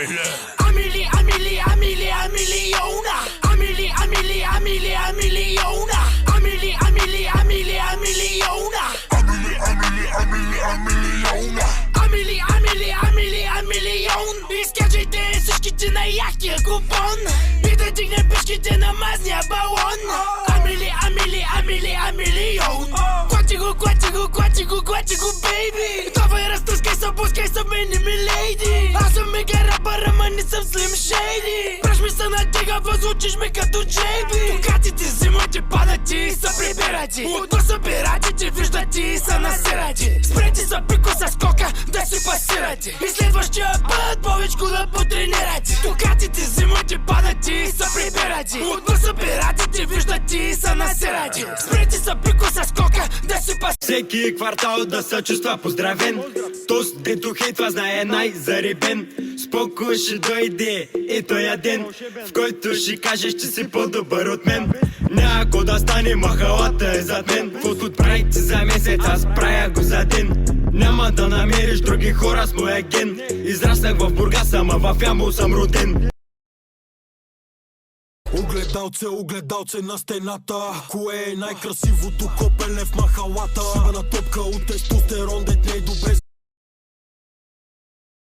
Amelie, Amelie, Amelie, Ameliona. Amelie, Amelie, Amelie, Ameliona. Amelie, Amelie, Amelie, Ameliona. Amelie, Amelie, Amelie, Ameliona. Amelie, Amelie, Amelie, Amelion. Изкажете всичките на яхтия купон и да дигнем пешките на мазния балон. Амели, Амели, Амели, Амелион. Клати го, клати го, клати го, клати го, бейби. Давай разтръскай се, пускай се, мени ми лейди. Аз съм мега рапър, ама не съм Slim Shady. Пръж ми се натига, възвучиш ме като Джейби. Токатите взимат и падат и са прибирати. Отно събиратите виждат и са насирати. Спрете за пико с кока да си пасирате. И следващия път повечко да потренирате. Токатите взимат и падат и са прибирати. Отно събиратите виждат и са насирати. Спрете за пико с кока да си пасирате. Всеки квартал да се чувства поздравен. Тост, дето хейтва, знае най-зарибен. Спокой ще дойде и тоя ден, в който ще кажеш, че си по-добър от мен. Няко да стане, махалата е зад мен. Каквото правите за месец, аз правя го за ден. Няма да намериш други хора с моя ген. Израснах в Бургас, ама в Ямбол съм роден. Огледалце, огледалце на стената. Кое е най-красивото копеле в махалата? Сибана топка от тестостерон, дет не е добре